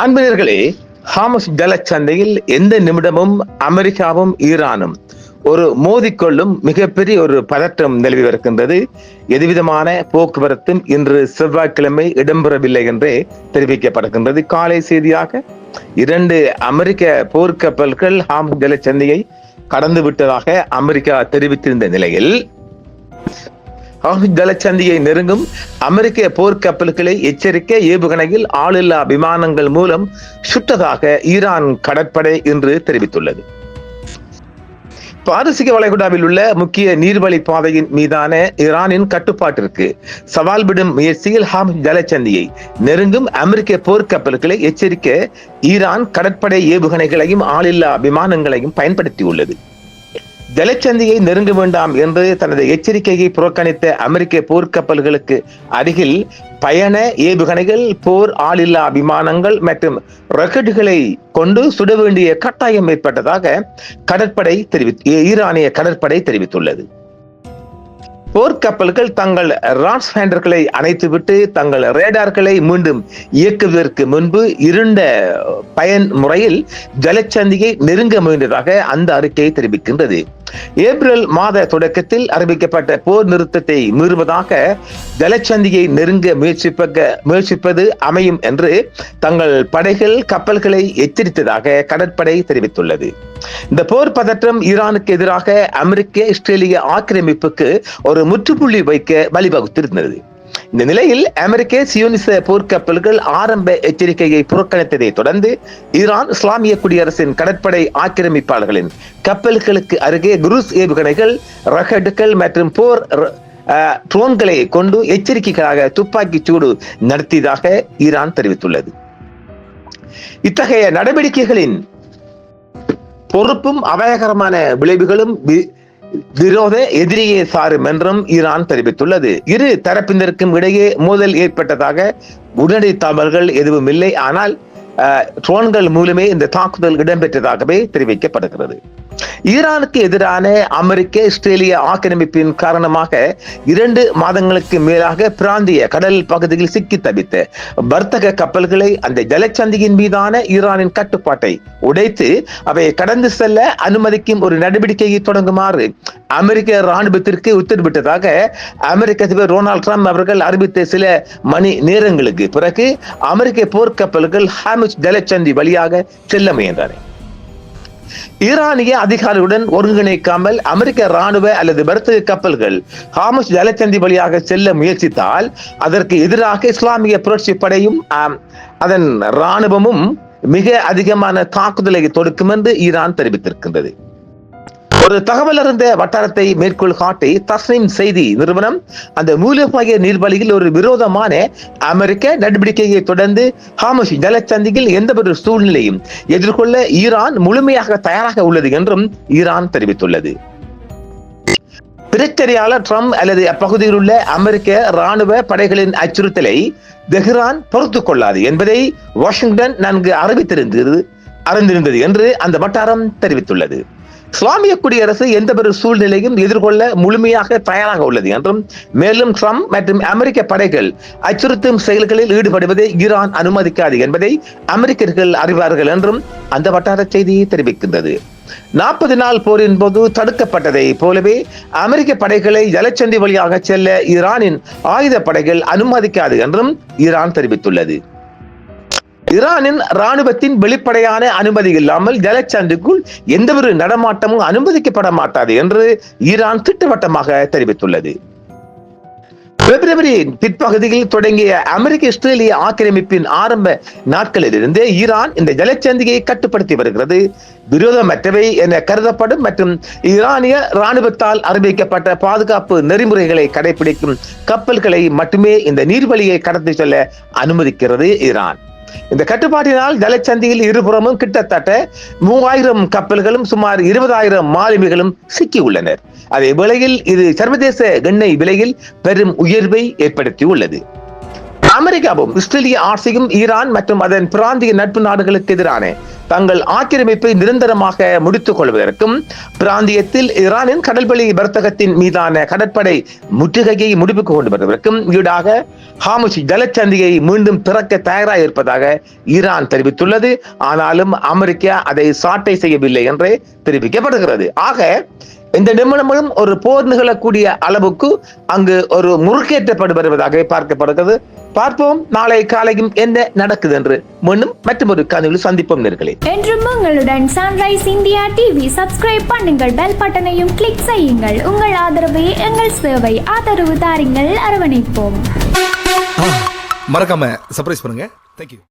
அன்பினர்களே, Hormuz ஜலச்சந்தையில் எந்த நிமிடமும் அமெரிக்காவும் ஈரானும் ஒரு மோதிக்கொள்ளும் மிகப்பெரிய ஒரு பதற்றம் நிலவி வருகின்றது. எதுவிதமான போக்குவரத்தும் இன்று செவ்வாய்க்கிழமை இடம்பெறவில்லை என்றே தெரிவிக்கப்படுகின்றது. காலை செய்தியாக 2 அமெரிக்க போர்க்கப்பல்கள் ஹார்முஸ் ஜலச்சந்தையை கடந்து விட்டதாக அமெரிக்கா தெரிவித்திருந்த நிலையில் ஜலச்சந்தியை நெருங்கும் அமெரிக்க போர்க்கப்பல்களை எச்சரிக்கை ஏவுகணையில் ஆளில்லா விமானங்கள் மூலம் சுட்டதாக ஈரான் கடற்படை இன்று தெரிவித்துள்ளது. பாரசீக வளைகுடாவில் உள்ள முக்கிய நீர்வழி பாதையின் மீதான ஈரானின் கட்டுப்பாட்டிற்கு சவால் விடும் முயற்சியில் ஹார்முஸ் ஜலச்சந்தியை நெருங்கும் அமெரிக்க போர்க்கப்பல்களை எச்சரிக்க ஈரான் கடற்படை ஏவுகணைகளையும் ஆளில்லா விமானங்களையும் பயன்படுத்தியுள்ளது. ஜலச்சந்தியை நெருங்க வேண்டாம் என்று தனது எச்சரிக்கையை புறக்கணித்த அமெரிக்க போர்க்கப்பல்களுக்கு அருகில் பயண ஏவுகணைகள், போர் ஆளில்லா விமானங்கள் மற்றும் ராக்கெட்டுகளை கொண்டு சுட வேண்டிய கட்டாயம் ஏற்பட்டதாக ஈரானிய கடற்படை தெரிவித்துள்ளது. போர்க்கப்பல்கள் தங்கள் ரான்ஸ்பேண்டர்களை அணைத்துவிட்டு தங்கள் ரேடார்களை மீண்டும் இயக்குவதற்கு முன்பு இருண்ட பயன் முறையில் ஜலச்சந்தியை நெருங்க முயன்றதாக அந்த அறிக்கை தெரிவிக்கின்றது. ஏப்ரல் மாத தொடக்கத்தில் அறிவிக்கப்பட்ட போர் நிறுத்தத்தை மீறுவதாக ஜலச்சந்தியை நெருங்க முயற்சிப்பது அமையும் என்று தங்கள் படைகள் கப்பல்களை எச்சரித்ததாக கடற்படை தெரிவித்துள்ளது. இந்த போர் பதற்றம் ஈரானுக்கு எதிராக அமெரிக்க இஸ்ரேலிய ஆக்கிரமிப்புக்கு ஒரு முற்றுப்புள்ளி வைக்க வழிவகுத்திருந்தது. இந்த நிலையில் அமெரிக்க சியோனிச போர்க்கப்பல்கள் ஆரம்ப எச்சரிக்கையை புறக்கணித்ததை தொடர்ந்து ஈரான் இஸ்லாமிய குடியரசின் கடற்படை ஆக்கிரமிப்பாளர்களின் கப்பல்களுக்கு அருகே குரூஸ் ஏவுகணைகள், ராக்கெட்டுகள் மற்றும் போர் ட்ரோன்களை கொண்டு எச்சரிக்கைகளாக துப்பாக்கி சூடு நடத்தியதாக ஈரான் தெரிவித்துள்ளது. இத்தகைய நடவடிக்கைகளின் பொறுப்பும் அபாயகரமான விளைவுகளும் விரோத எதிரியை சாரும் என்றும் ஈரான் தெரிவித்துள்ளது. இரு தரப்பினருக்கும் இடையே மோதல் ஏற்பட்டதாக உடனடி தகவல்கள் எதுவும் இல்லை. ஆனால் ட்ரோன்கள் மூலமே இந்த தாக்குதல் இடம்பெற்றதாகவே தெரிவிக்கப்படுகிறது. ஈரானுக்கு எதிரான அமெரிக்க இஸ்ரேலிய ஆக்கிரமிப்பின் காரணமாக 2 மாதங்களுக்கு மேலாக பிராந்திய கடல் பகுதியில் சிக்கி தவித்த வர்த்தக கப்பல்களை அந்த ஜலச்சந்தியின் மீதான ஈரானின் கட்டுப்பாட்டை உடைத்து அவை கடந்து செல்ல அனுமதிக்கும் ஒரு நடவடிக்கையை தொடங்குமாறு அமெரிக்க ராணுவத்திற்கு உத்தரவிட்டதாக அமெரிக்க அதிபர் டொனால்ட் ட்ரம்ப் அவர்கள் அறிவித்த சில மணி நேரங்களுக்கு பிறகு அமெரிக்க போர்க்கப்பல்கள் ஹார்முஸ் ஜலச்சந்தி வழியாக செல்ல முயன்றன. ஈரானிய அதிகாரிகளுடன் ஒருங்கிணைக்காமல் அமெரிக்க ராணுவ அல்லது வர்த்தக கப்பல்கள் ஹார்முஸ் ஜலச்சந்தி வழியாக செல்ல முயற்சித்தால் அதற்கு எதிராக இஸ்லாமிய புரட்சி படையும் அதன் ராணுவமும் மிக அதிகமான தாக்குதலை தொடுக்கும் என்று ஈரான் தெரிவித்திருக்கின்றது. ஒரு தகவல் அறிந்த வட்டாரத்தை மேற்கோள் காட்டி தஸ்னீம் செய்தி நிறுவனம் அந்த மூலோபாய நீர்வழியில் ஒரு விரோதமான அமெரிக்க நடவடிக்கையை தொடர்ந்து ஹார்முஸ் ஜலச்சந்தியில் எந்த ஒரு சூழ்நிலையும் எதிர்கொள்ள ஈரான் முழுமையாக தயாராக உள்ளது என்றும் ஈரான் தெரிவித்துள்ளது. பிரச்சனையாளர் ட்ரம்ப் அல்லது அப்பகுதியில் உள்ள அமெரிக்க ராணுவ படைகளின் அச்சுறுத்தலை தெஹ்ரான் பொறுத்துக் கொள்ளாது என்பதை வாஷிங்டன் நன்கு அறிந்திருந்தது என்று அந்த வட்டாரம் தெரிவித்துள்ளது. இஸ்லாமிய குடியரசு எந்த ஒரு சூழ்நிலையும் எதிர்கொள்ள முழுமையாக தயாராக உள்ளது என்றும் மேலும் ட்ரம்ப் மற்றும் அமெரிக்க படைகள் அச்சுறுத்தும் செயல்களில் ஈடுபடுவதை ஈரான் அனுமதிக்காது என்பதை அமெரிக்கர்கள் அறிவார்கள் என்றும் அந்த வட்டார செய்தி தெரிவிக்கின்றது. 40 நாள் போரின் போது தடுக்கப்பட்டதை போலவே அமெரிக்க படைகளை ஜலச்சந்தி வழியாக செல்ல ஈரானின் ஆயுத படைகள் அனுமதிக்காது என்றும் ஈரான் தெரிவித்துள்ளது. ஈரானின் ராணுவத்தின் வெளிப்படையான அனுமதி இல்லாமல் ஜலச்சந்திக்குள் எந்த ஒரு நடமாட்டமும் அனுமதிக்கப்பட மாட்டாது என்று ஈரான் திட்டவட்டமாக தெரிவித்துள்ளது. பிப்ரவரி பிற்பகுதியில் தொடங்கிய அமெரிக்க இஸ்ரேலிய ஆக்கிரமிப்பின் ஆரம்ப நாட்களில் இருந்து ஈரான் இந்த ஜலச்சந்தியை கட்டுப்படுத்தி வருகிறது. விரோதமற்றவை என கருதப்படும் மற்றும் ஈரானிய ராணுவத்தால் அறிவிக்கப்பட்ட பாதுகாப்பு நெறிமுறைகளை கடைபிடிக்கும் கப்பல்களை மட்டுமே இந்த நீர்வழியை கடத்தி செல்ல அனுமதிக்கிறது ஈரான். இந்த கட்டுப்பாட்டினால் ஜலச்சந்தியில் இருபுறமும் கிட்டத்தட்ட 3000 கப்பல்களும் சுமார் 20,000 மாலுமிகளும் சிக்கியுள்ளனர். அதே வேளையில் இது சர்வதேச எண்ணெய் விலையில் பெரும் உயர்வை ஏற்படுத்தியுள்ளது. அமெரிக்காவும் இஸ்ரேலிய ஆட்சியும் ஈரான் மற்றும் அதன் பிராந்திய நட்பு நாடுகளுக்கு எதிரான தங்கள் ஆக்கிரமிப்பை நிரந்தரமாக முடித்துக் கொள்வதற்கும் பிராந்தியத்தில் ஈரானின் கடல்வழி வர்த்தகத்தின் மீதான கடற்படை முற்றுகையை முடிவுக்கு கொண்டு வருவதற்கும் ஈடாக ஹார்முஸ் ஜலச்சந்தியை மீண்டும் திறக்க தயாராக இருப்பதாக ஈரான் தெரிவித்துள்ளது. ஆனாலும் அமெரிக்கா அதை சாட்டை செய்யவில்லை என்றே தெரிவிக்கப்படுகிறது. ஆக இந்த நிமிடமும் ஒரு போர் நிகழக்கூடிய அளவுக்கு அங்கு ஒரு முறுக்கேற்றப்பட்டு வருவதாக பார்க்கப்படுகிறது. பார்ப்போம் நாளை காலையும் என்ன நடக்குது என்று. மீண்டும் மற்றொரு காணொளியில் சந்திப்போம் நேயர்களே. என்றும் உங்களுடன் சன்ரைஸ் இந்தியா டிவி சப்ஸ்கிரைப் பண்ணுங்கள், பெல் பட்டனையும் கிளிக் செய்யுங்கள். உங்கள் ஆதரவே எங்கள் சேவை. ஆதரவு தாருங்கள், அரவணைப்போம். மறக்காம சர்ப்ரைஸ் பண்ணுங்க. தேங்க்யூ.